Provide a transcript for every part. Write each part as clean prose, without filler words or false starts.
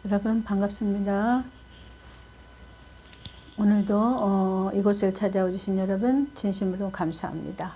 여러분 반갑습니다. 오늘도 이곳을 찾아와 주신 여러분 진심으로 감사합니다.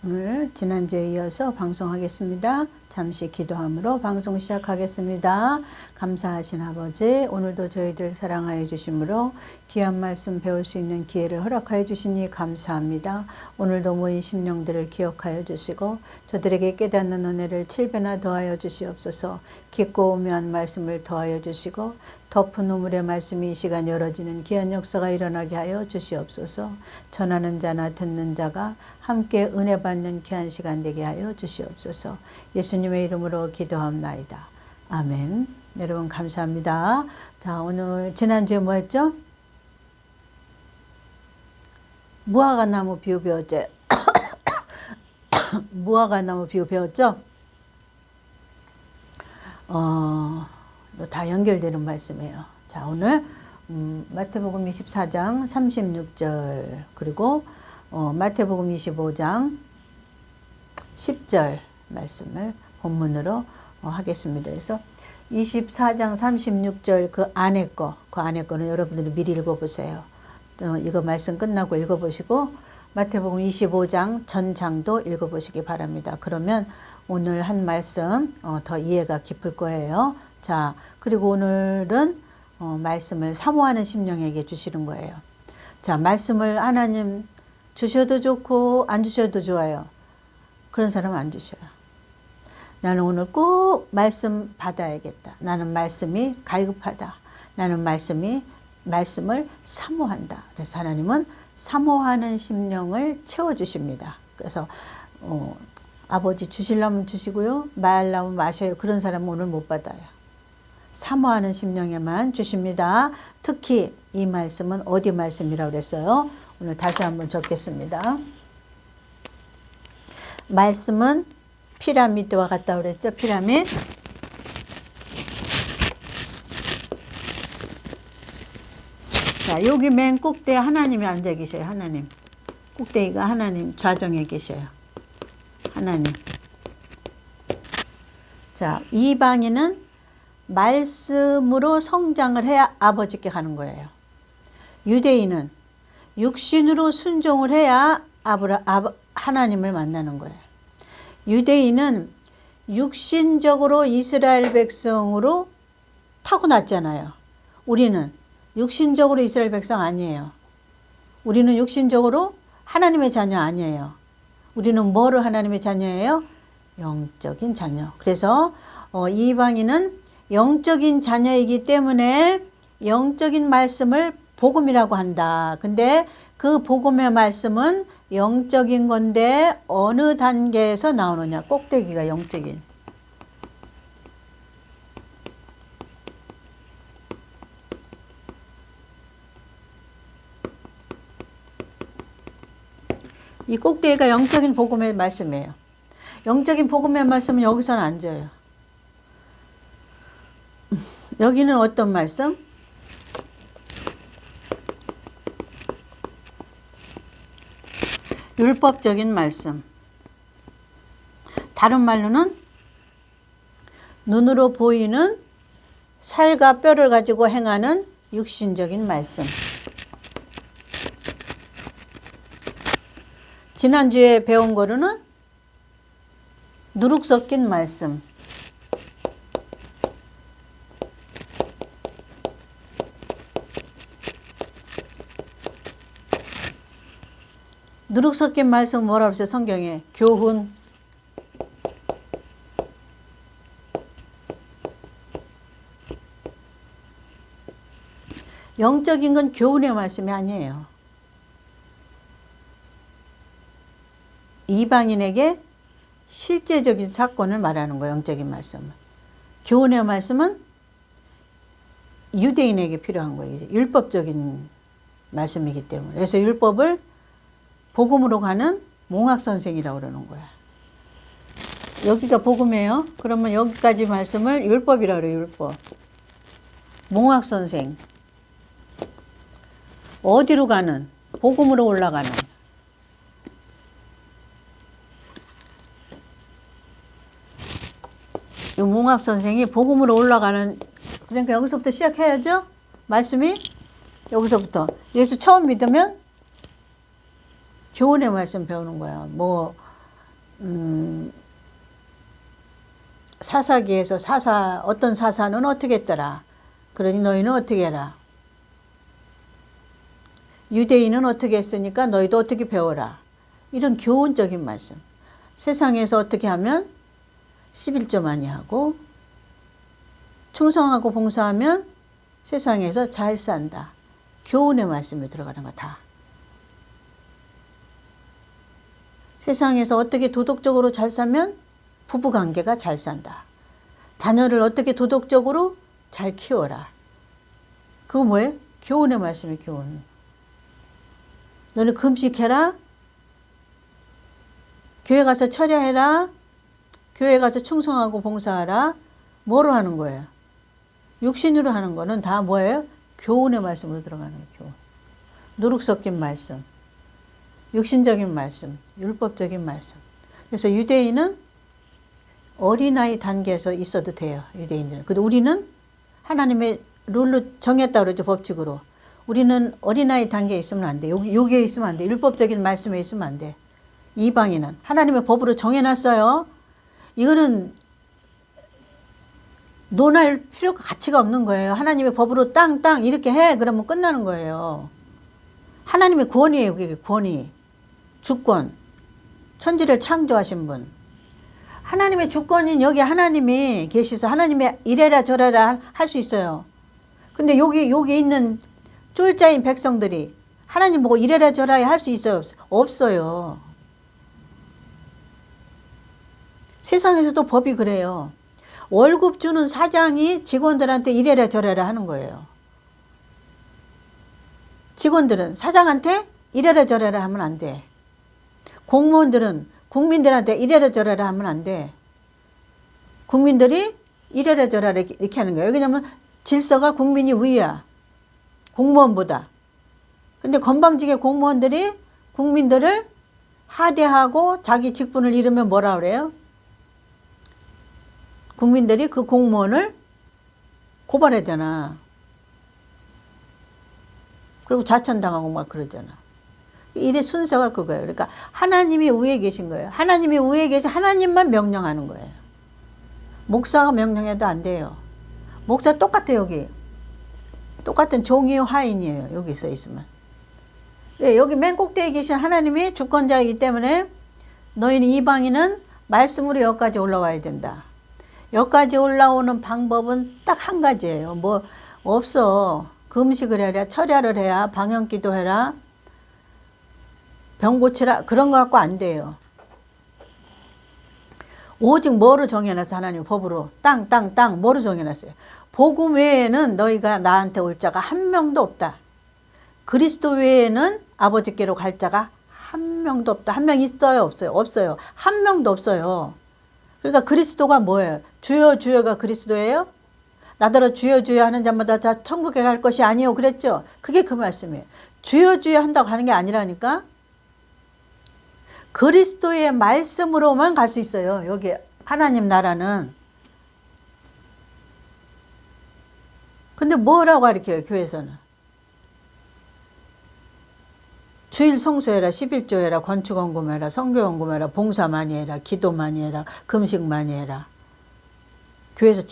오늘 지난주에 이어서 방송하겠습니다. 잠시 기도함으로 방송 시작하겠습니다. 감사하신 아버지, 오늘도 저희들 사랑하여 주심으로 귀한 말씀 배울 수 있는 기회를 허락하여 주시니 감사합니다. 오늘도 모인 심령들을 기억하여 주시고 저들에게 깨닫는 은혜를 7배나 더하여 주시옵소서. 깊고 오묘한 말씀을 더하여 주시고 덮은 우물의 말씀이 이 시간 열어지는 귀한 역사가 일어나게 하여 주시옵소서. 전하는 자나 듣는 자가 함께 은혜 받는 귀한 시간 되게 하여 주시옵소서. 예수님의 이름으로 기도합나이다. 아멘. 여러분 감사합니다. 자, 오늘 지난주에 뭐 했죠? 무화과나무 비유 배웠죠? 무화과나무 비유 배웠죠? 다 연결되는 말씀이에요. 자, 오늘 마태복음 24장 36절 그리고 마태복음 25장 10절 말씀을 본문으로 하겠습니다. 그래서 24장 36절 그 안에 거는 여러분들이 미리 읽어보세요. 이거 말씀 끝나고 읽어보시고 마태복음 25장 전장도 읽어보시기 바랍니다. 그러면 오늘 한 말씀 더 이해가 깊을 거예요. 자, 그리고 오늘은 말씀을 사모하는 심령에게 주시는 거예요. 자, 말씀을 하나님 주셔도 좋고 안 주셔도 좋아요. 그런 사람은 안 주셔요. 나는 오늘 꼭 말씀 받아야겠다. 나는 말씀이 갈급하다. 나는 말씀을 사모한다. 그래서 하나님은 사모하는 심령을 채워주십니다. 그래서 아버지 주시려면 주시고요. 말라면 마셔요. 그런 사람은 오늘 못 받아요. 사모하는 심령에만 주십니다. 특히 이 말씀은 어디 말씀이라고 그랬어요? 오늘 다시 한번 적겠습니다. 말씀은 피라미드와 같다고 그랬죠? 피라미드. 자, 여기 맨 꼭대기에 하나님이 앉아 계셔요. 하나님. 꼭대기가 하나님 좌정에 계셔요. 하나님. 자, 이방인은 말씀으로 성장을 해야 아버지께 가는 거예요. 유대인은 육신으로 순종을 해야 하나님을 만나는 거예요. 유대인은 육신적으로 이스라엘 백성으로 타고났잖아요. 우리는 육신적으로 이스라엘 백성 아니에요. 우리는 육신적으로 하나님의 자녀 아니에요. 우리는 뭐로 하나님의 자녀예요? 영적인 자녀. 그래서 이방인은 영적인 자녀이기 때문에 영적인 말씀을 복음이라고 한다. 근데 그 복음의 말씀은 영적인 건데 어느 단계에서 나오느냐? 꼭대기가 영적인. 이 꼭대기가 영적인 복음의 말씀이에요. 영적인 복음의 말씀은 여기서는 안 줘요. 여기는 어떤 말씀? 율법적인 말씀. 다른 말로는 눈으로 보이는 살과 뼈를 가지고 행하는 육신적인 말씀. 지난주에 배운 거로는 누룩 섞인 말씀. 누룩 섞인 말씀 뭐라고 했어요? 성경에 교훈. 영적인 건 교훈의 말씀이 아니에요. 이방인에게 실제적인 사건을 말하는 거예요. 영적인 말씀은. 교훈의 말씀은 유대인에게 필요한 거예요. 율법적인 말씀이기 때문에. 그래서 율법을 복음으로 가는 몽학선생이라고 그러는 거야. 여기가 복음이에요. 그러면 여기까지 말씀을 율법이라고 그래요. 율법. 몽학선생. 어디로 가는? 복음으로 올라가는. 이 몽학선생이 복음으로 올라가는 그러니까 여기서부터 시작해야죠. 말씀이 여기서부터. 예수 처음 믿으면 교훈의 말씀 배우는 거야. 뭐 사사기에서 어떤 사사는 어떻게 했더라. 그러니 너희는 어떻게 해라. 유대인은 어떻게 했으니까 너희도 어떻게 배워라. 이런 교훈적인 말씀. 세상에서 어떻게 하면 11조 많이 하고 충성하고 봉사하면 세상에서 잘 산다. 교훈의 말씀이 들어가는 거 다. 세상에서 어떻게 도덕적으로 잘 살면 부부관계가 잘 산다. 자녀를 어떻게 도덕적으로 잘 키워라. 그거 뭐예요? 교훈의 말씀이 교훈. 너는 금식해라. 교회 가서 철야해라. 교회 가서 충성하고 봉사하라. 뭐로 하는 거예요? 육신으로 하는 거는 다 뭐예요? 교훈의 말씀으로 들어가는 거예요. 교훈. 누룩 섞인 말씀. 육신적인 말씀. 율법적인 말씀. 그래서 유대인은 어린아이 단계에서 있어도 돼요. 유대인들은. 근데 우리는 하나님의 룰로 정했다 그러죠. 법칙으로. 우리는 어린아이 단계에 있으면 안 돼. 여기에 있으면 안 돼. 율법적인 말씀에 있으면 안 돼. 이방인은 하나님의 법으로 정해놨어요. 이거는 논할 필요가 가치가 없는 거예요. 하나님의 법으로 땅 이렇게 해. 그러면 끝나는 거예요. 하나님의 구원이에요. 그게 구원이. 주권. 천지를 창조하신 분. 하나님의 주권인 여기 하나님이 계시서 하나님의 이래라 저래라 할 수 있어요. 근데 여기 있는 쫄자인 백성들이 하나님 보고 이래라 저래라 할 수 있어요? 없어요. 세상에서도 법이 그래요. 월급 주는 사장이 직원들한테 이래라 저래라 하는 거예요. 직원들은 사장한테 이래라 저래라 하면 안 돼. 공무원들은 국민들한테 이래라 저래라 하면 안 돼. 국민들이 이래라 저래라 이렇게 하는 거예요. 왜냐하면 질서가 국민이 위야. 공무원보다. 근데 건방지게 공무원들이 국민들을 하대하고 자기 직분을 잃으면 뭐라 그래요? 국민들이 그 공무원을 고발하잖아. 그리고 좌천당하고 막 그러잖아. 일의 순서가 그거예요. 그러니까 하나님이 위에 계신 거예요. 하나님이 위에 계신 하나님만 명령하는 거예요. 목사가 명령해도 안 돼요. 목사 똑같아요. 여기. 똑같은 종이요 하인이에요. 여기 서 있으면. 왜? 여기 맨 꼭대기에 계신 하나님이 주권자이기 때문에 너희는 이방인은 말씀으로 여기까지 올라와야 된다. 여기까지 올라오는 방법은 딱 한 가지예요. 뭐 없어. 금식을 해라. 철야를 해야. 방언기도 해라. 병 고치라. 그런 거 갖고 안 돼요. 오직 뭐로 정해놨어? 하나님 법으로. 땅 뭐로 정해놨어요? 복음 외에는 너희가 나한테 올 자가 한 명도 없다. 그리스도 외에는 아버지께로 갈 자가 한 명도 없다. 한 명 있어요? 없어요? 없어요. 한 명도 없어요. 그러니까 그리스도가 뭐예요? 주여 주여가 그리스도예요? 나더러 주여 주여 하는 자마다 다 천국에 갈 것이 아니요 그랬죠? 그게 그 말씀이에요. 주여 주여 한다고 하는 게 아니라니까. 그리스도의 말씀으로만 갈 수 있어요. 여기 하나님 나라는. 근데 뭐라고 가르쳐요? 교회에서는. 주일 성수해라. 11조 해라. 건축원금해라. 성교원금해라. 봉사 많이 해라. 기도 많이 해라. 금식 많이 해라. 교회에서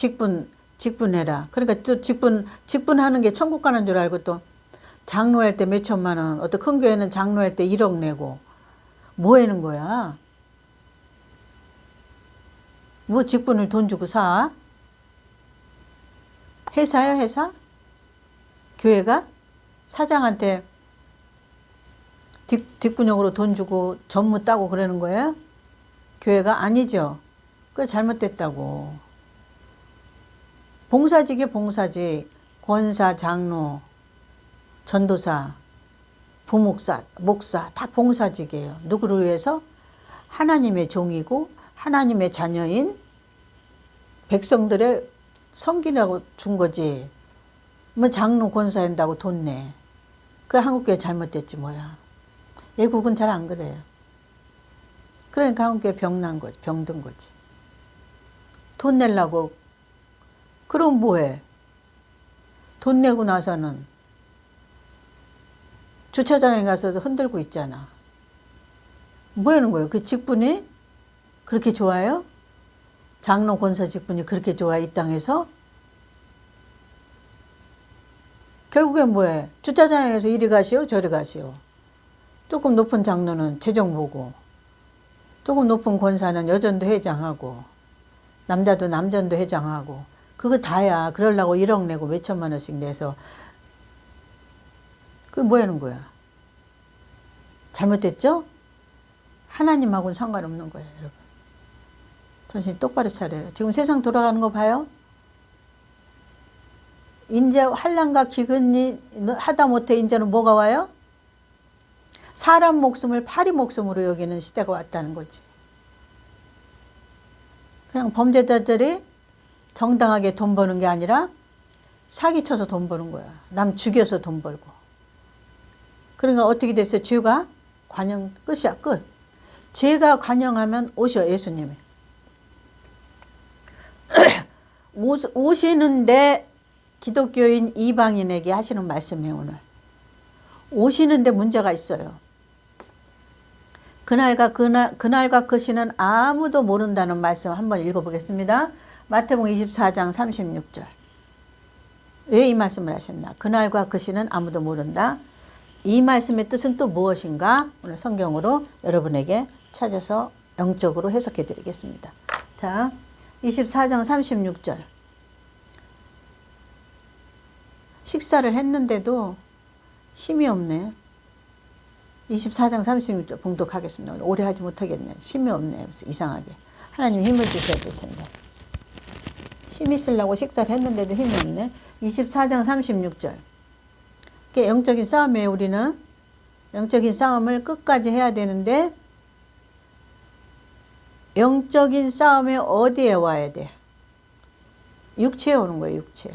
직분해라. 그러니까 또 직분하는 게 천국 가는 줄 알고 또 장로할 때 몇 천만 원. 어떤 큰 교회는 장로할 때 1억 내고. 뭐 하는 거야? 뭐 직분을 돈 주고 사? 회사요, 회사? 교회가 사장한테 뒷구녕으로 돈 주고 전무 따고 그러는 거예요? 교회가 아니죠. 그거 잘못됐다고. 봉사직이 봉사직, 권사, 장로, 전도사, 부목사, 목사 다 봉사직이에요. 누구를 위해서? 하나님의 종이고 하나님의 자녀인 백성들의 섬기라고 준 거지. 뭐 장로 권사 한다고 돈 내. 그 한국교회 잘못됐지 뭐야. 외국은 잘 안 그래요. 그러니까 한국교회 병난 거지. 병든 거지. 돈 내려고. 그럼 뭐해? 돈 내고 나서는 주차장에 가서 흔들고 있잖아. 뭐 하는 거예요? 그 직분이 그렇게 좋아요? 장로 권사 직분이 그렇게 좋아, 이 땅에서? 결국엔 뭐해? 주차장에 가서 이리 가시오, 저리 가시오. 조금 높은 장로는 재정 보고, 조금 높은 권사는 여전도 회장하고, 남자도 남전도 회장하고, 그거 다야. 그러려고 1억 내고 몇천만 원씩 내서. 그게 뭐 하는 거야? 잘못됐죠? 하나님하고는 상관없는 거예요, 여러분. 정신 똑바로 차려요. 지금 세상 돌아가는 거 봐요? 이제 환난과 기근이 하다 못해 이제는 뭐가 와요? 사람 목숨을 파리 목숨으로 여기는 시대가 왔다는 거지. 그냥 범죄자들이 정당하게 돈 버는 게 아니라 사기쳐서 돈 버는 거야. 남 죽여서 돈 벌고. 그러니까 어떻게 됐어요? 죄가 관영 끝이야, 끝. 죄가 관영하면 오셔, 예수님이. 오시는데 기독교인 이방인에게 하시는 말씀이에요, 오늘. 오시는데 문제가 있어요. 그날과 그 시는 아무도 모른다는 말씀 한번 읽어보겠습니다. 마태복음 24장 36절. 왜 이 말씀을 하셨나? 그날과 그 시는 아무도 모른다. 이 말씀의 뜻은 또 무엇인가? 오늘 성경으로 여러분에게 찾아서 영적으로 해석해 드리겠습니다. 자, 24장 36절. 식사를 했는데도 힘이 없네. 24장 36절 봉독하겠습니다. 오래 하지 못하겠네. 힘이 없네. 이상하게. 하나님 힘을 주셔야 될 텐데. 힘 있으려고 식사를 했는데도 힘이 없네. 24장 36절. 영적인 싸움이에요, 우리는. 영적인 싸움을 끝까지 해야 되는데, 영적인 싸움에 어디에 와야 돼? 육체에 오는 거예요, 육체.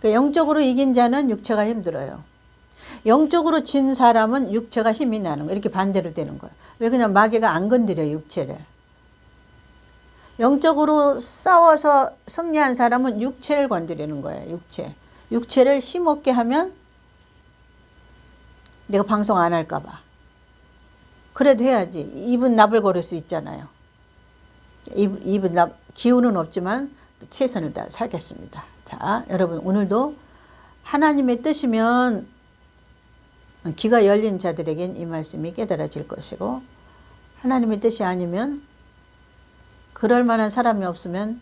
그러니까 영적으로 이긴 자는 육체가 힘들어요. 영적으로 진 사람은 육체가 힘이 나는 거예요. 이렇게 반대로 되는 거예요. 왜? 그냥 마귀가 안 건드려요, 육체를. 영적으로 싸워서 승리한 사람은 육체를 건드리는 거예요, 육체. 육체를 힘없게 하면 내가 방송 안 할까 봐. 그래도 해야지. 입은 나불거릴 수 있잖아요. 입은 기운은 없지만 최선을 다해 살겠습니다. 자, 여러분 오늘도 하나님의 뜻이면 귀가 열린 자들에겐 이 말씀이 깨달아질 것이고, 하나님의 뜻이 아니면 그럴 만한 사람이 없으면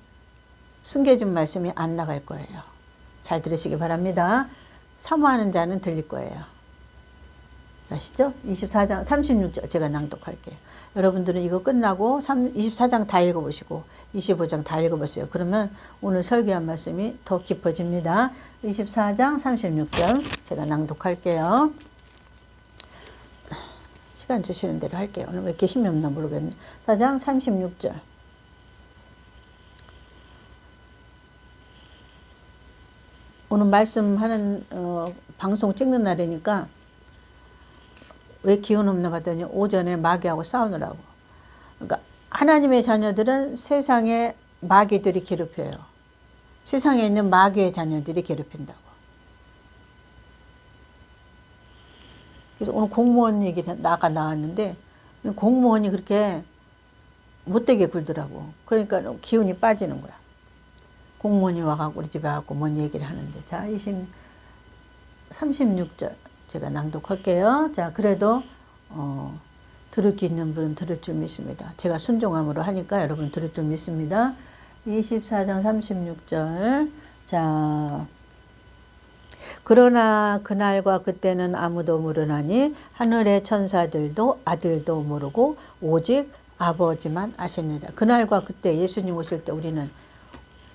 숨겨진 말씀이 안 나갈 거예요. 잘 들으시기 바랍니다. 사모하는 자는 들릴 거예요. 아시죠? 24장 36절 제가 낭독할게요. 여러분들은 이거 끝나고 24장 다 읽어보시고 25장 다 읽어보세요. 그러면 오늘 설교한 말씀이 더 깊어집니다. 24장 36절 제가 낭독할게요. 시간 주시는 대로 할게요. 오늘 왜 이렇게 힘이 없나 모르겠네. 4장 36절. 오늘 말씀하는 방송 찍는 날이니까 왜 기운 없나 봤더니 오전에 마귀하고 싸우느라고. 그러니까 하나님의 자녀들은 세상에 마귀들이 괴롭혀요. 세상에 있는 마귀의 자녀들이 괴롭힌다고. 그래서 오늘 공무원 얘기를 나왔는데 공무원이 그렇게 못되게 굴더라고. 그러니까 기운이 빠지는 거야. 공무원이 와갖고 우리 집에 와갖고 뭔 얘기를 하는데. 자, 36절 제가 낭독할게요. 자, 그래도 들을 게 있는 분은 들을 줄 믿습니다. 제가 순종함으로 하니까 여러분 들을 줄 믿습니다. 24장 36절. 자, 그러나 그날과 그때는 아무도 모르나니 하늘의 천사들도 아들도 모르고 오직 아버지만 아시느니라. 그날과 그때 예수님 오실 때 우리는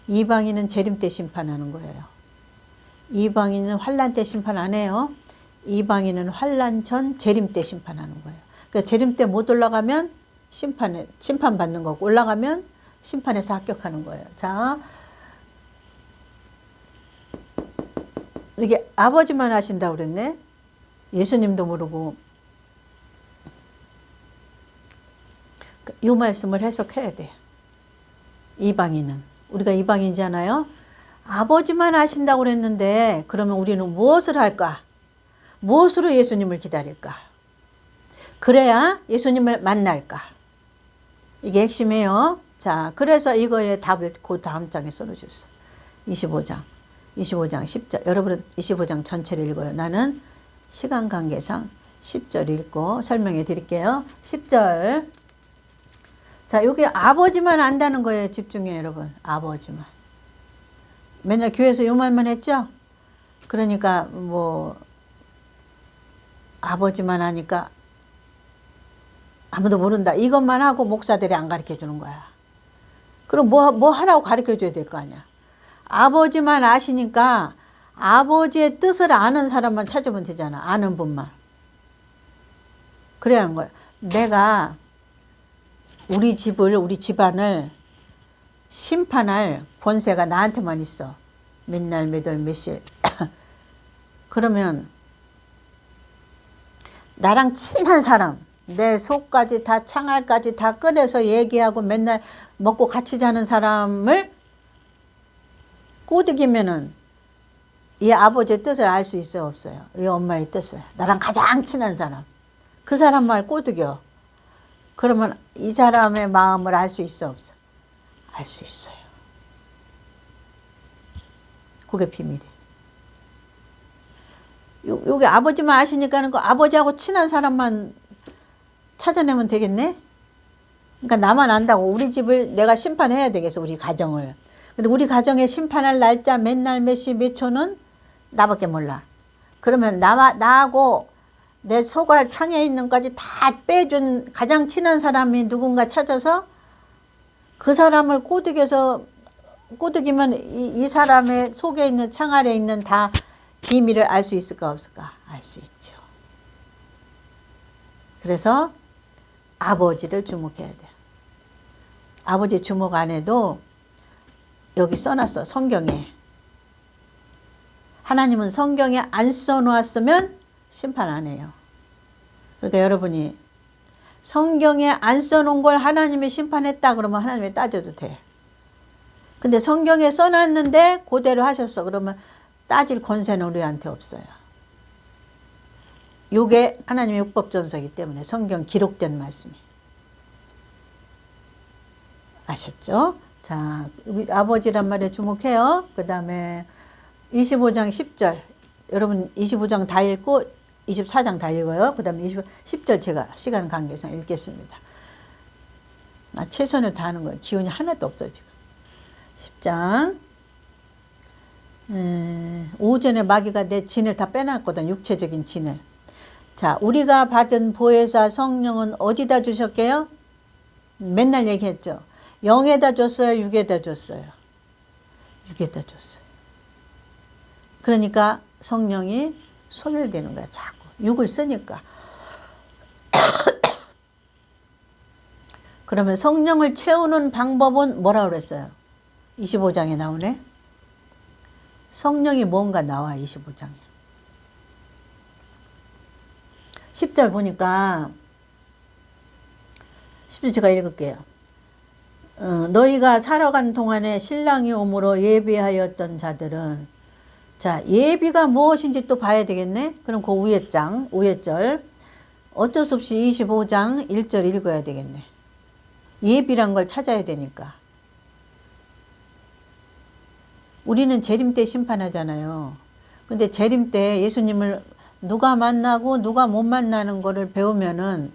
이방인은 재림 때 심판하는 거예요. 이방인은 환란 때 심판 안 해요. 이방인은 환란 전 재림 때 심판하는 거예요. 그러니까 재림 때 못 올라가면 심판 받는 거고, 올라가면 심판에서 합격하는 거예요. 자, 이게 아버지만 아신다고 그랬네. 예수님도 모르고. 이 말씀을 해석해야 돼. 이방인은. 우리가 이방인이잖아요. 아버지만 아신다고 그랬는데 그러면 우리는 무엇을 할까? 무엇으로 예수님을 기다릴까? 그래야 예수님을 만날까? 이게 핵심이에요. 자, 그래서 이거의 답을 그 다음 장에 써놓으셨어요. 25장 10절. 여러분은 25장 전체를 읽어요. 나는 시간 관계상 10절 읽고 설명해 드릴게요. 10절. 자, 여기 아버지만 안다는 거예요. 집중해요, 여러분. 아버지만. 맨날 교회에서 요 말만 했죠? 그러니까 뭐 아버지만 하니까 아무도 모른다. 이것만 하고 목사들이 안 가르쳐 주는 거야. 그럼 뭐 하라고 가르쳐 줘야 될 거 아니야. 아버지만 아시니까 아버지의 뜻을 아는 사람만 찾으면 되잖아. 아는 분만. 그래야 하는 거야. 내가 우리 집안을 심판할 권세가 나한테만 있어. 몇날 몇월 몇일. 그러면 나랑 친한 사람, 내 속까지 다 창알까지 다 꺼내서 얘기하고 맨날 먹고 같이 자는 사람을 꼬드기면은 이 아버지의 뜻을 알 수 있어요, 없어요? 이 엄마의 뜻을. 나랑 가장 친한 사람. 그 사람 말 꼬드겨. 그러면 이 사람의 마음을 알 수 있어, 없어? 알 수 있어요. 그게 비밀이에요. 여기 아버지만 아시니까는 그 아버지하고 친한 사람만 찾아내면 되겠네? 그러니까 나만 안다고 우리 집을 내가 심판해야 되겠어, 우리 가정을. 근데 우리 가정에 심판할 날짜 몇 날 몇 시 몇 초는 나밖에 몰라. 그러면 나하고 내 소갈 창에 있는 것까지 다 빼준 가장 친한 사람이 누군가 찾아서 그 사람을 꼬드기면 이 사람의 속에 있는 창 아래 있는 다 비밀을 알 수 있을까 없을까? 알 수 있죠. 그래서 아버지를 주목해야 돼. 아버지 주목 안 해도 여기 써놨어. 성경에. 하나님은 성경에 안 써놓았으면 심판 안 해요. 그러니까 여러분이 성경에 안 써놓은 걸 하나님이 심판했다 그러면 하나님이 따져도 돼. 근데 성경에 써놨는데 그대로 하셨어. 그러면 따질 권세는 우리한테 없어요. 이게 하나님의 율법전서이기 때문에 성경 기록된 말씀이. 아셨죠? 자, 아버지란 말에 주목해요. 그 다음에 25장 10절. 여러분 25장 다 읽고 24장 다 읽어요. 그 다음에 10절 제가 시간 관계상 읽겠습니다. 최선을 다하는 거예요. 기운이 하나도 없어 지금. 10장. 오전에 마귀가 내 진을 다 빼놨거든. 육체적인 진을. 자, 우리가 받은 보혜사 성령은 어디다 주셨게요? 맨날 얘기했죠. 영에다 줬어요? 육에다 줬어요? 육에다 줬어요. 그러니까 성령이 소멸되는 거야. 자꾸. 육을 쓰니까. 그러면 성령을 채우는 방법은 뭐라고 그랬어요? 25장에 나오네. 성령이 뭔가 나와 25장에. 10절 보니까 10절 제가 읽을게요. 너희가 살아간 동안에 신랑이 오므로 예비하였던 자들은 자 예비가 무엇인지 또 봐야 되겠네. 그럼 그 위에 절 어쩔 수 없이 25장 1절 읽어야 되겠네. 예비란 걸 찾아야 되니까. 우리는 재림 때 심판하잖아요. 근데 재림 때 예수님을 누가 만나고 누가 못 만나는 거를 배우면은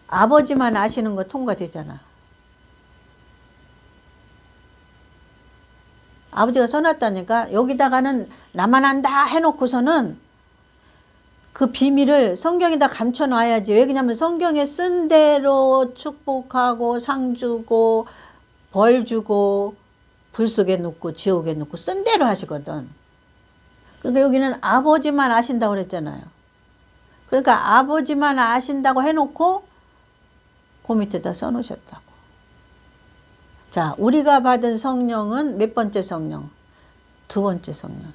아버지만 아시는 거 통과되잖아. 아버지가 써놨다니까. 여기다가는 나만 안다 해놓고서는 그 비밀을 성경에다 감춰놔야지. 왜냐면 성경에 쓴 대로 축복하고 상 주고 벌 주고 불 속에 넣고 지옥에 넣고 쓴 대로 하시거든. 그러니까 여기는 아버지만 아신다고 그랬잖아요. 그러니까 아버지만 아신다고 해놓고 그 밑에다 써놓으셨다고. 자, 우리가 받은 성령은 몇 번째 성령? 두 번째 성령.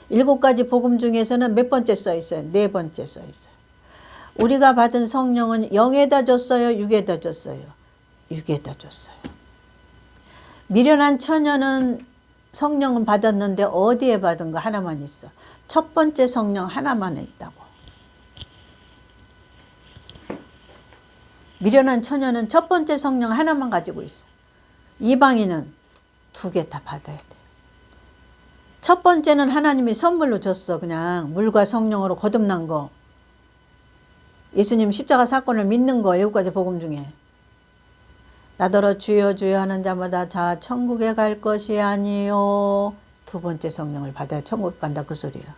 7가지 복음 중에서는 몇 번째 써 있어요? 4번째 써 있어요. 우리가 받은 성령은 영에다 줬어요? 육에다 줬어요? 육에다 줬어요. 미련한 처녀는 성령은 받았는데 어디에 받은 거 하나만 있어. 첫 번째 성령 하나만 있다고. 미련한 처녀는 첫 번째 성령 하나만 가지고 있어. 이방인은 2개 다 받아야 돼. 첫 번째는 하나님이 선물로 줬어. 그냥 물과 성령으로 거듭난 거. 예수님 십자가 사건을 믿는 거. 7가지 복음 중에. 나더러 주여 주여 하는 자마다 자 천국에 갈 것이 아니요. 2번째 성령을 받아야 천국 간다 그 소리야.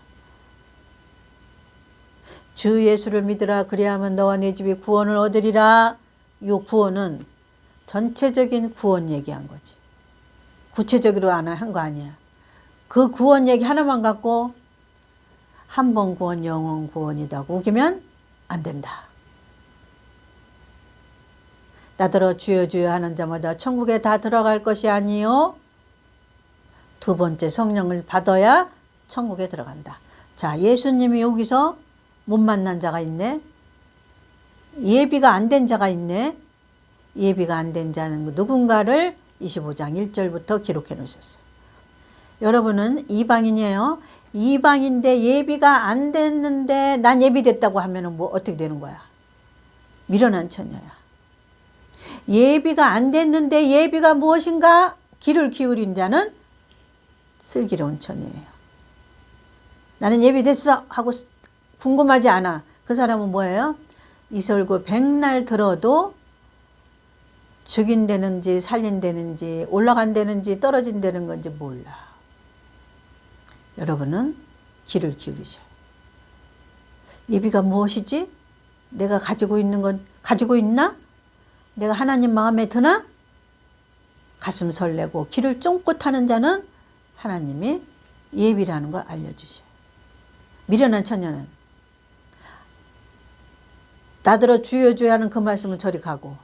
주 예수를 믿으라 그리하면 너와 네 집이 구원을 얻으리라. 요 구원은 전체적인 구원 얘기한 거지. 구체적으로 한 거 아니야. 그 구원 얘기 하나만 갖고 한 번 구원 영원 구원이라고 우기면 안 된다. 나더러 주여 주여 하는 자마다 천국에 다 들어갈 것이 아니요. 2번째 성령을 받아야 천국에 들어간다. 자, 예수님이 여기서 못 만난 자가 있네. 예비가 안 된 자가 있네. 예비가 안 된 자는 누군가를 25장 1절부터 기록해 놓으셨어요. 여러분은 이방인이에요. 이방인데 예비가 안 됐는데 난 예비됐다고 하면 뭐 어떻게 되는 거야? 미련한 처녀야. 예비가 안 됐는데 예비가 무엇인가? 귀를 기울인 자는 슬기로운 처녀예요. 나는 예비됐어 하고 궁금하지 않아. 그 사람은 뭐예요? 이설구 백날 들어도 죽인다는지 살린다는지 올라간다는지 떨어진다는 건지 몰라. 여러분은 귀를 기울이셔요. 예비가 무엇이지? 내가 가지고 있는 건 가지고 있나? 내가 하나님 마음에 드나? 가슴 설레고 귀를 쫑긋 하는 자는 하나님이 예비라는 걸 알려주셔요. 미련한 처녀는 나더러 주여 주여 하는 그 말씀은 저리 가고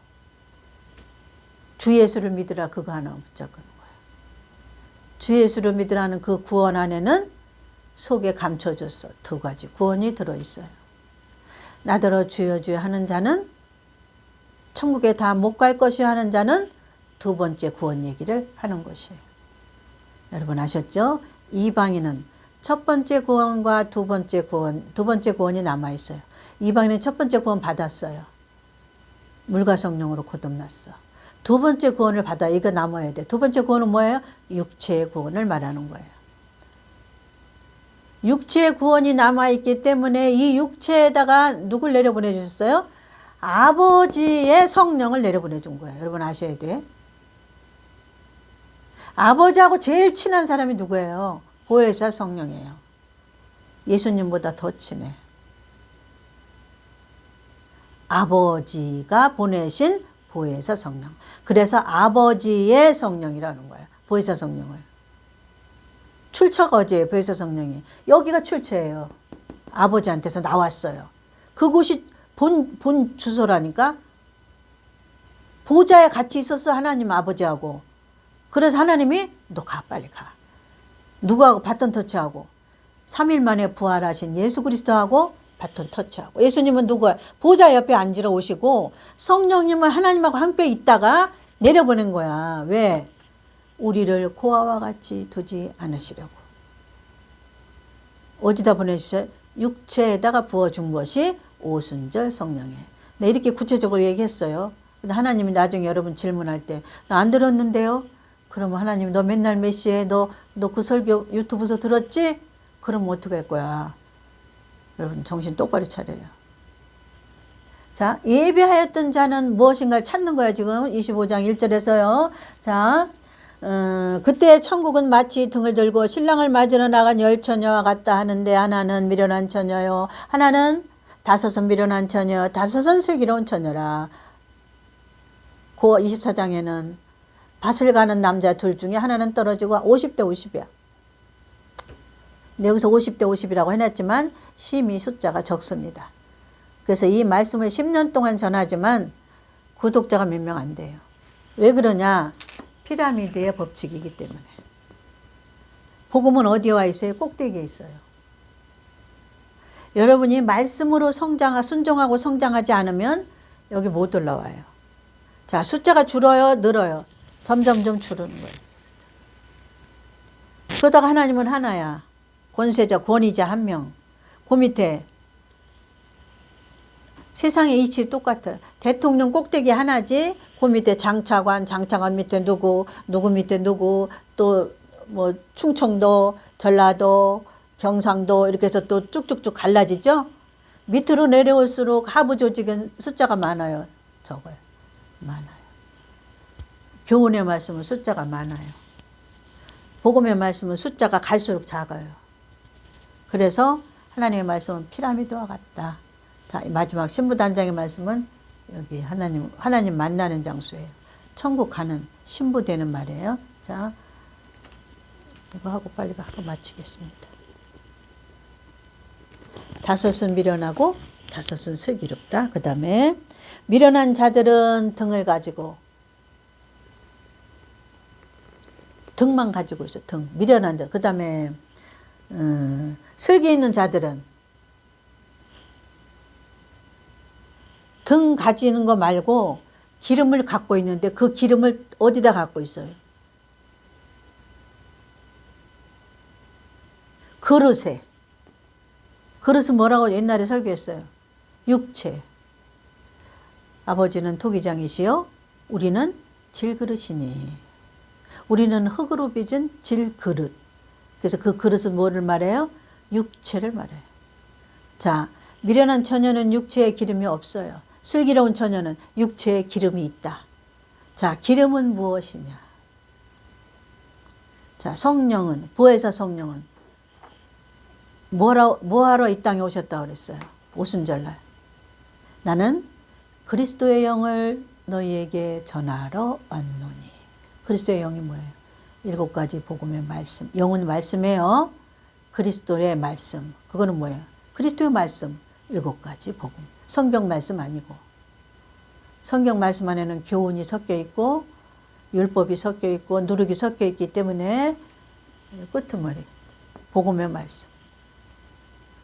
주 예수를 믿으라 그거 하나 붙잡는 거야. 주 예수를 믿으라는 그 구원 안에는 속에 감춰졌어. 2가지 구원이 들어있어요. 나더러 주여 주여 하는 자는 천국에 다 못 갈 것이 하는 자는 2번째 구원 얘기를 하는 것이에요. 여러분 아셨죠? 이방인은 첫 번째 구원과 2번째 구원, 2번째 구원이 남아있어요. 이방인은 첫 번째 구원 받았어요. 물과 성령으로 거듭났어. 2번째 구원을 받아. 이거 남아야 돼. 2번째 구원은 뭐예요? 육체의 구원을 말하는 거예요. 육체의 구원이 남아있기 때문에 이 육체에다가 누굴 내려보내 주셨어요? 아버지의 성령을 내려보내 준 거예요. 여러분 아셔야 돼. 아버지하고 제일 친한 사람이 누구예요? 보혜사 성령이에요. 예수님보다 더 친해. 아버지가 보내신 보혜사 성령. 그래서 아버지의 성령이라는 거예요. 보혜사 성령을. 출처가 어디예요? 보혜사 성령이. 여기가 출처예요. 아버지한테서 나왔어요. 그곳이 본 주소라니까. 보좌에 같이 있었어. 하나님 아버지하고. 그래서 하나님이 너 가 빨리 가. 누구하고 바톤 터치하고 3일 만에 부활하신 예수 그리스도하고 바톤 터치하고. 예수님은 누구야? 보좌 옆에 앉으러 오시고 성령님은 하나님하고 함께 있다가 내려보낸 거야. 왜? 우리를 고아와 같이 두지 않으시려고. 어디다 보내주셔요? 육체에다가 부어준 것이 오순절 성령이에요. 네, 이렇게 구체적으로 얘기했어요. 근데 하나님이 나중에 여러분 질문할 때 나 안 들었는데요? 그러면 하나님 너 맨날 몇 시에 너 그 설교 유튜브에서 들었지? 그러면 어떻게 할 거야? 여러분 정신 똑바로 차려요. 자, 예비하였던 자는 무엇인가를 찾는 거야 지금 25장 1절에서요. 자, 그때 천국은 마치 등을 들고 신랑을 맞으러 나간 10처녀와 같다 하는데 하나는 미련한 처녀요. 하나는 5은 미련한 처녀, 5은 슬기로운 처녀라. 그 24장에는 밭을 가는 남자 둘 중에 하나는 떨어지고 50대 50이야. 근데 여기서 50대 50이라고 해놨지만 심히 숫자가 적습니다. 그래서 이 말씀을 10년 동안 전하지만 구독자가 몇 명 안 돼요. 왜 그러냐? 피라미드의 법칙이기 때문에. 복음은 어디에 와 있어요? 꼭대기에 있어요. 여러분이 말씀으로 순종하고 성장하지 않으면 여기 못 올라와요. 자, 숫자가 줄어요? 늘어요? 점점점 줄는 거예요. 그러다가 하나님은 하나야. 권세자, 권위자 한 명. 그 밑에 세상의 이치 똑같아. 대통령 꼭대기 하나지. 그 밑에 장차관, 장차관 밑에 누구, 누구 밑에 누구, 또 뭐 충청도, 전라도, 경상도 이렇게 해서 또 쭉쭉쭉 갈라지죠. 밑으로 내려올수록 하부 조직은 숫자가 많아요. 적어요. 많아요. 교훈의 말씀은 숫자가 많아요. 복음의 말씀은 숫자가 갈수록 작아요. 그래서 하나님의 말씀은 피라미드와 같다. 자, 마지막 신부단장의 말씀은 여기 하나님 만나는 장소예요. 천국 가는 신부 되는 말이에요. 자, 이거 하고 빨리 하고 마치겠습니다. 다섯은 미련하고 다섯은 슬기롭다. 그 다음에 미련한 자들은 등을 가지고, 등만 가지고 있어. 등. 미련한 자. 그 다음에 슬기 있는 자들은 등 가지는 거 말고 기름을 갖고 있는데 그 기름을 어디다 갖고 있어요? 그릇에. 그릇은 뭐라고 옛날에 설교했어요? 육체. 아버지는 토기장이시요 우리는 질그릇이니. 우리는 흙으로 빚은 질그릇. 그래서 그 그릇은 뭐를 말해요? 육체를 말해요. 자, 미련한 처녀는 육체에 기름이 없어요. 슬기로운 처녀는 육체에 기름이 있다. 자, 기름은 무엇이냐? 자, 성령은, 보혜사 성령은 뭐하러 이 땅에 오셨다고 그랬어요? 오순절날. 나는 그리스도의 영을 너희에게 전하러 왔노니. 그리스도의 영이 뭐예요? 7가지 복음의 말씀. 영은 말씀이에요. 그리스도의 말씀. 그거는 뭐예요? 그리스도의 말씀. 7가지 복음. 성경 말씀 아니고. 성경 말씀 안에는 교훈이 섞여 있고 율법이 섞여 있고 누룩이 섞여 있기 때문에 끄트머리. 복음의 말씀.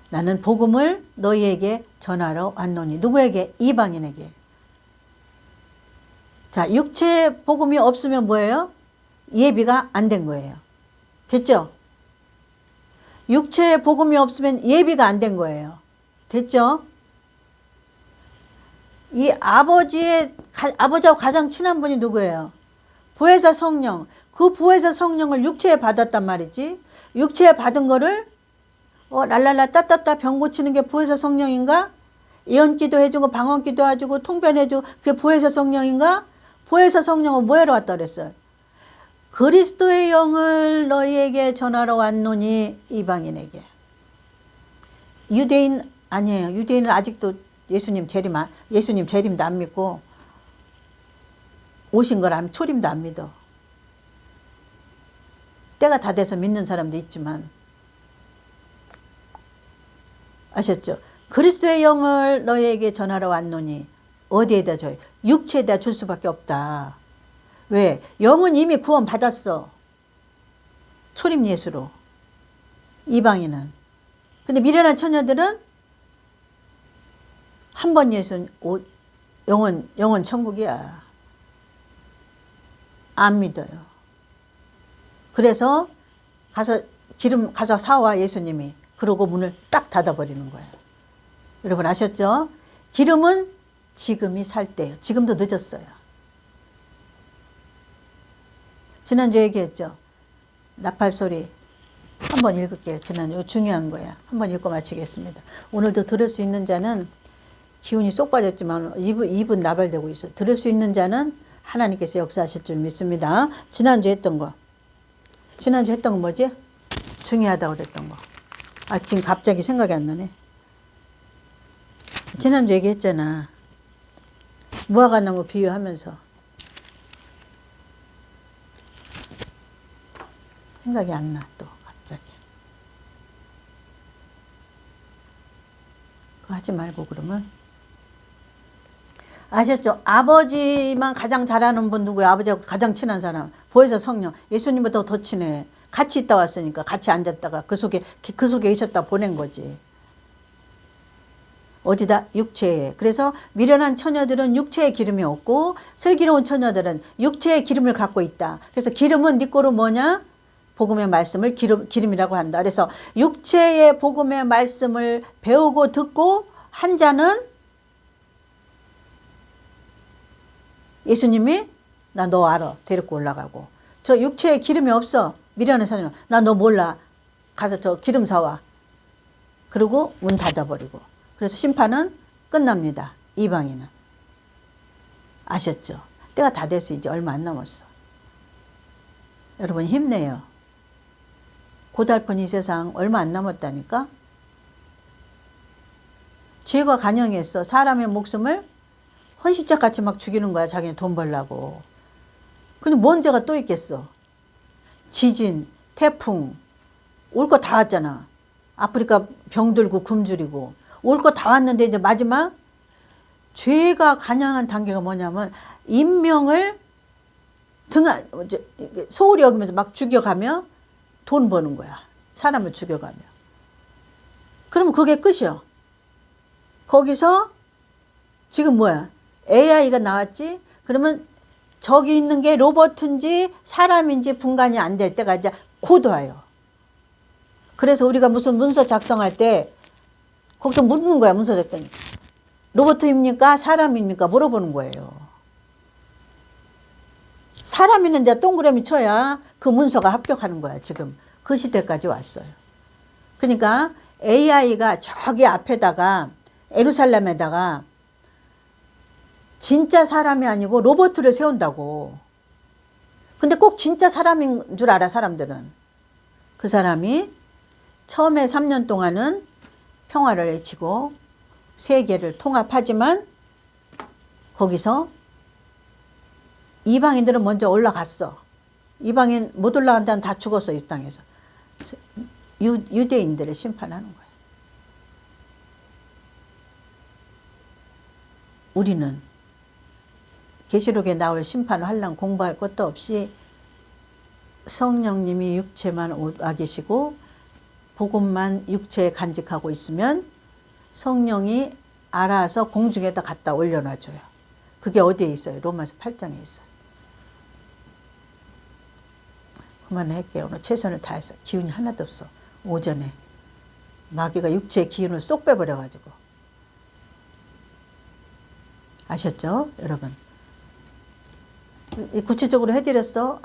나는 복음을 너희에게 전하러 왔노니. 누구에게? 이방인에게. 자, 육체 복음이 없으면 뭐예요? 예비가 안 된 거예요. 됐죠? 육체 복음이 없으면 예비가 안 된 거예요. 됐죠? 이 아버지하고 가장 친한 분이 누구예요? 보혜사 성령. 그 보혜사 성령을 육체에 받았단 말이지. 육체에 받은 거를 랄랄라 따따따 병 고치는 게 보혜사 성령인가? 예언기도 해주고 방언기도 해주고 통변해주고 그게 보혜사 성령인가? 보혜사 성령은 뭐하러 왔다 그랬어요? 그리스도의 영을 너희에게 전하러 왔노니. 이방인에게. 유대인 아니에요. 유대인은 아직도 예수님 재림도 안 믿고 오신 걸 초림도 안 믿어. 때가 다 돼서 믿는 사람도 있지만. 아셨죠? 그리스도의 영을 너희에게 전하러 왔노니. 어디에다 줘요? 육체에다 줄 수밖에 없다. 왜? 영은 이미 구원 받았어. 초림 예수로. 이방인은. 근데 미련한 처녀들은 한 번 예수 영원 천국이야. 안 믿어요. 그래서 기름 가서 사와 예수님이. 그러고 문을 딱 닫아버리는 거예요. 여러분 아셨죠? 기름은 지금이 살 때예요. 지금도 늦었어요. 지난주에 얘기했죠. 나팔소리 한번 읽을게요. 지난주 이거 중요한 거야. 한번 읽고 마치겠습니다. 오늘도 들을 수 있는 자는 기운이 쏙 빠졌지만 입은 나발되고 있어. 들을 수 있는 자는 하나님께서 역사하실 줄 믿습니다. 지난주 했던 거 뭐지? 중요하다고 그랬던 거. 지금 갑자기 생각이 안 나네. 지난주 얘기했잖아. 무화과나무 비유하면서. 생각이 안 나, 또 갑자기. 그거 하지 말고 그러면. 아셨죠? 아버지만 가장 잘하는 분 누구야? 아버지하고 가장 친한 사람. 보혜사 성령. 예수님보다 더 친해. 같이 있다 왔으니까 같이 앉았다가 그 속에 있었다 보낸 거지. 어디다? 육체에. 그래서 미련한 처녀들은 육체에 기름이 없고 슬기로운 처녀들은 육체에 기름을 갖고 있다. 그래서 기름은 네 거로 뭐냐? 복음의 말씀을 기름이라고 한다. 그래서 육체의 복음의 말씀을 배우고 듣고 한 자는 예수님이 나 너 알아. 데리고 올라가고. 저 육체에 기름이 없어. 미련한 사람. 나 너 몰라. 가서 저 기름 사와. 그리고 문 닫아버리고. 그래서 심판은 끝납니다. 이방인은. 아셨죠? 때가 다 됐어. 이제 얼마 안 남았어. 여러분 힘내요. 고달픈 이 세상 얼마 안 남았다니까. 죄가 간영했어. 사람의 목숨을 헌시짝같이 막 죽이는 거야. 자기는 돈 벌려고. 근데 뭔 죄가 또 있겠어. 지진, 태풍 올 거 다 왔잖아. 아프리카 병들고 굶주리고 올 거 다 왔는데 이제 마지막 죄가 간영한 단계가 뭐냐면 인명을 소홀히 여기면서 막 죽여가며 돈 버는 거야. 사람을 죽여가며. 그러면 그게 끝이야. 거기서 지금 뭐야? AI가 나왔지? 그러면 저기 있는 게 로봇인지 사람인지 분간이 안 될 때가 이제 곧 와요. 그래서 우리가 무슨 문서 작성할 때 거기서 묻는 거야. 문서 작성이. 로봇입니까? 사람입니까? 물어보는 거예요. 사람이는 이제 동그라미 쳐야 그 문서가 합격하는 거야. 지금 그 시대까지 왔어요. 그러니까 AI가 저기 앞에다가 예루살렘에다가 진짜 사람이 아니고 로봇을 세운다고. 근데 꼭 진짜 사람인 줄 알아, 사람들은. 그 사람이 처음에 3년 동안은 평화를 외치고 세계를 통합하지만 거기서 이방인들은 먼저 올라갔어. 이방인 못 올라간다는 다 죽었어. 이 땅에서. 유대인들을 심판하는 거예요. 우리는 계시록에 나올 심판을 하려면 공부할 것도 없이 성령님이 육체만 와 계시고 복음만 육체에 간직하고 있으면 성령이 알아서 공중에다 갖다 올려놔줘요. 그게 어디에 있어요? 로마서 8장에 있어요. 그만할게요. 오늘 최선을 다해서 기운이 하나도 없어. 오전에 마귀가 육체의 기운을 쏙 빼버려가지고. 아셨죠? 여러분. 구체적으로 해드렸어.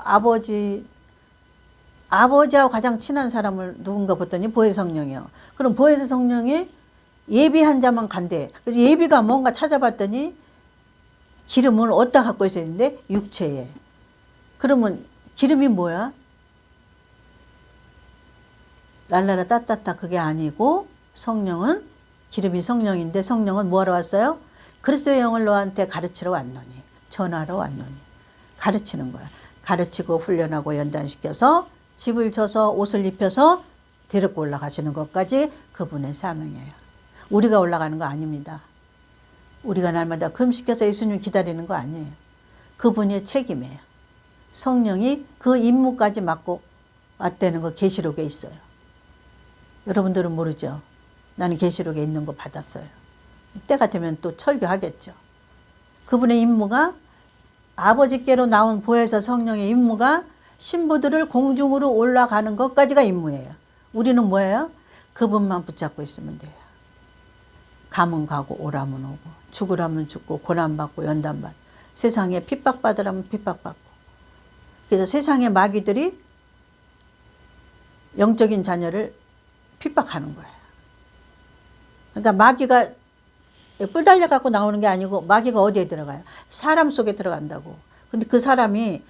아버지하고 가장 친한 사람을 누군가 봤더니 보혜사 성령이요. 그럼 보혜사 성령이 예비한 자만 간대. 그래서 예비가 뭔가 찾아봤더니 기름을 어디다 갖고 있어야 되는데 육체에. 그러면 기름이 뭐야? 랄라라 따따따 그게 아니고 성령은 기름이 성령인데 성령은 뭐하러 왔어요? 그리스도의 영을 너한테 가르치러 왔노니. 전하러 왔노니. 가르치는 거야. 가르치고 훈련하고 연단시켜서 집을 져서 옷을 입혀서 데리고 올라가시는 것까지 그분의 사명이에요. 우리가 올라가는 거 아닙니다. 우리가 날마다 금식해서 예수님 기다리는 거 아니에요. 그분의 책임이에요. 성령이 그 임무까지 맡고 왔다는 거 계시록에 있어요. 여러분들은 모르죠. 나는 계시록에 있는 거 받았어요. 때가 되면 또 설교하겠죠. 그분의 임무가 아버지께로 나온 보혜사 성령의 임무가 신부들을 공중으로 올라가는 것까지가 임무예요. 우리는 뭐예요? 그분만 붙잡고 있으면 돼요. 가면 가고 오라면 오고 죽으라면 죽고 고난받고 연단받고 세상에 핍박받으라면 핍박받고. 그래서 세상의 마귀들이 영적인 자녀를 핍박하는 거예요. 그러니까 마귀가 뿔 달려갖고 나오는 게 아니고 마귀가 어디에 들어가요? 사람 속에 들어간다고. 근데 그 사람이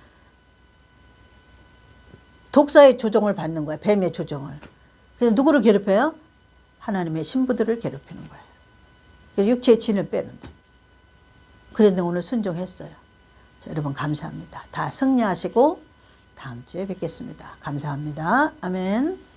독사의 조종을 받는 거야. 뱀의 조종을. 그래서 누구를 괴롭혀요? 하나님의 신부들을 괴롭히는 거예요. 그래서 육체의 진을 빼는다. 그런데 오늘 순종했어요. 자, 여러분 감사합니다. 다 승리하시고 다음 주에 뵙겠습니다. 감사합니다. 아멘.